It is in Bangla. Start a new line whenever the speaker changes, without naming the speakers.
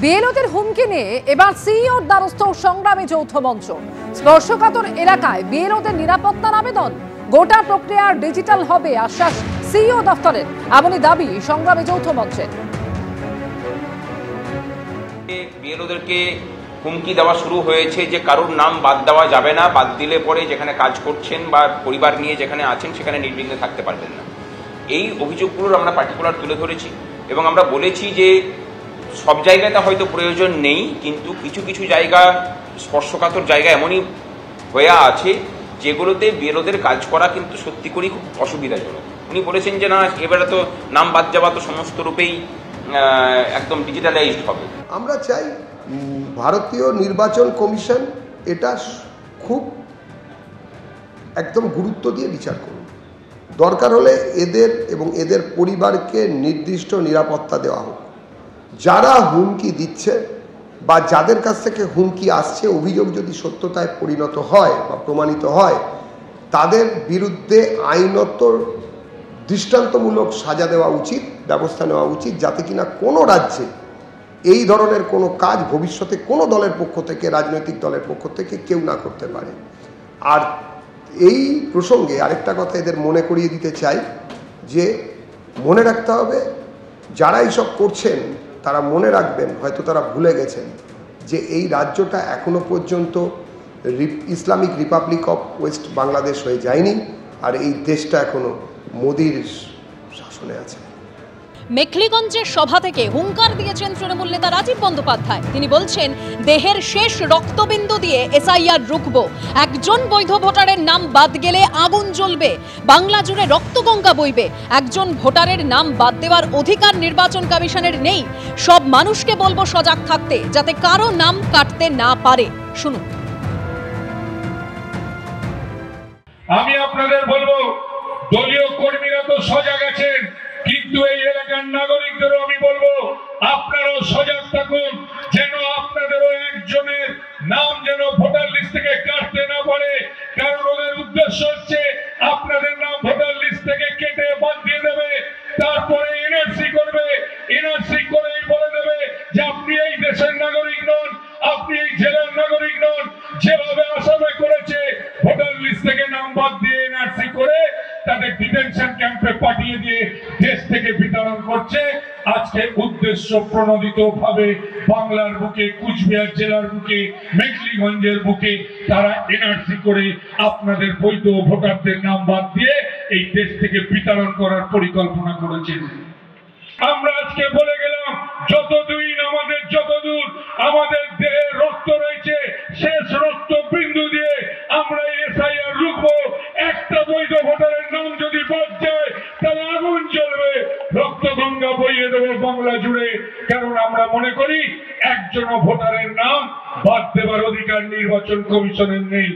বিএলওদের হুমকি নিয়ে এবার সিইওর দ্বারস্থ সংগ্রামী যৌথ মঞ্চ। স্পর্শকাতর এলাকায় বিএলওদের নিরাপত্তার আবেদন, গোটা প্রক্রিয়ার ডিজিটাল হবে আশ্বাস সিইও দফতরের, এমনই দাবি সংগ্রামী যৌথ মঞ্চের।
বিএলওদেরকে হুমকি দেওয়া শুরু হয়েছে যে কারোর নাম বাদ দেওয়া যাবে না, বাদ দিলে পরে যেখানে কাজ করছেন বা পরিবার নিয়ে যেখানে আছেন সেখানে নির্বিঘ্নে থাকতে পারবেন না। এই অভিযোগগুলোর আমরা পার্টিকুলার তুলে ধরেছি এবং আমরা বলেছি যে সব জায়গাতে হয়তো প্রয়োজন নেই, কিন্তু কিছু কিছু জায়গা, স্পর্শকাতর জায়গা এমনই হয়ে আছে যেগুলোতে বিএলওদের কাজ করা কিন্তু সত্যি করেই খুব অসুবিধাজনক। উনি বলেছেন যে না, এবারে তো নাম বাদ যাওয়া তো সমস্ত রূপেই একদম ডিজিটালাইজড হবে।
আমরা চাই ভারতীয় নির্বাচন কমিশন এটা খুব একদম গুরুত্ব দিয়ে বিচার করুন। দরকার হলে এদের এবং এদের পরিবারকে নির্দিষ্ট নিরাপত্তা দেওয়া হোক। যারা হুমকি দিচ্ছে বা যাদের কাছ থেকে হুমকি আসছে, অভিযোগ যদি সত্যতায় পরিণত হয় বা প্রমাণিত হয়, তাদের বিরুদ্ধে আইনত দৃষ্টান্তমূলক সাজা দেওয়া উচিত, ব্যবস্থা নেওয়া উচিত, যাতে কিনা কোনো রাজ্যে এই ধরনের কোনো কাজ ভবিষ্যতে কোনো দলের পক্ষ থেকে, রাজনৈতিক দলের পক্ষ থেকে কেউ না করতে পারে। আর এই প্রসঙ্গে আরেকটা কথা এদের মনে করিয়ে দিতে চাই যে মনে রাখতে হবে, যারা এইসব করছেন তারা মনে রাখবেন, হয়তো তারা ভুলে গেছেন যে এই রাজ্যটা এখনো পর্যন্ত Islamic Republic of West Bangladesh হয়ে যায়নি, আর এই দেশটা এখনো মোদির শাসনে আছে।
মেখলিগঞ্জের সভা থেকে হুঙ্কার দিয়েছেন তৃণমূল নেতা রাজীব বন্দ্যোপাধ্যায়। তিনি বলছেন, দেহের শেষ রক্তবিন্দু দিয়ে এসআইআর রুখবো, একজন বৈধ ভোটারের নাম বাদ গেলে আগুন জ্বলবে, বাংলা জুড়ে রক্তগঙ্গা বইবে। একজন ভোটারের নাম বাদ দেওয়ার অধিকার নির্বাচন কমিশনের নেই। সব মানুষকে বলবো সজাগ থাকতে, যাতে কারো নাম কাটতে না পারে। শুনুন।
আমি আপনাদের বলবো, দলীয় কর্মীরা তো সজাগ আছেন, কিন্তু এই এলাকার নাগরিকদেরও আমি বলবো আপনারাও সজাগ থাকুন, যেন আপনাদেরও একজনের নাম যেন ভোটার লিস্ট থেকে কাটতে না পারে। কারণ ওদের উদ্দেশ্য হচ্ছে আপনাদের নাম ভোটার লিস্ট থেকে কেটে বাদ দিয়ে দেবে, তারপরে এনআরসি করবে, এনআরসি করেই বলে দেবে যে আপনি এই দেশের নাগরিক নন, আপনি এই জেলার নাগরিক নন। যেভাবে আসামে করেছে, ভোটার লিস্ট থেকে নাম বাদ দিয়ে এনআরসি করে তাদের ডিটেনশন ক্যাম্পে পাঠিয়ে দিয়ে দেশ থেকে বিতরণ করছে। আজকে উদ্দেশ্য প্রণোদিত ভাবে বাংলার বুকে, কুচবিহার জেলার বুকে, মেখলিগঞ্জের বুকে তারা এনআরসি করে আপনাদের বৈধ ভোটারদের নাম বাদ দিয়ে এই দেশ থেকে বিতরণ করার পরিকল্পনা করেছেন। আমরা আজকে বলে গেলাম, যতদূর আমাদের দেহের রক্ত রয়েছে, শেষ রক্ত বিন্দু দিয়ে আমরা এসআইআর রুখবো। একটা বৈধ ভোটারের নাম যদি বাদ যায়, তাহলে আগুন জ্বলবে, রক্তগঙ্গা বইয়ে দেবো বাংলা জুড়ে। কারণ আমরা মনে করি একজনও ভোটারের নাম বাদ দেওয়ার অধিকার নির্বাচন কমিশনের নেই।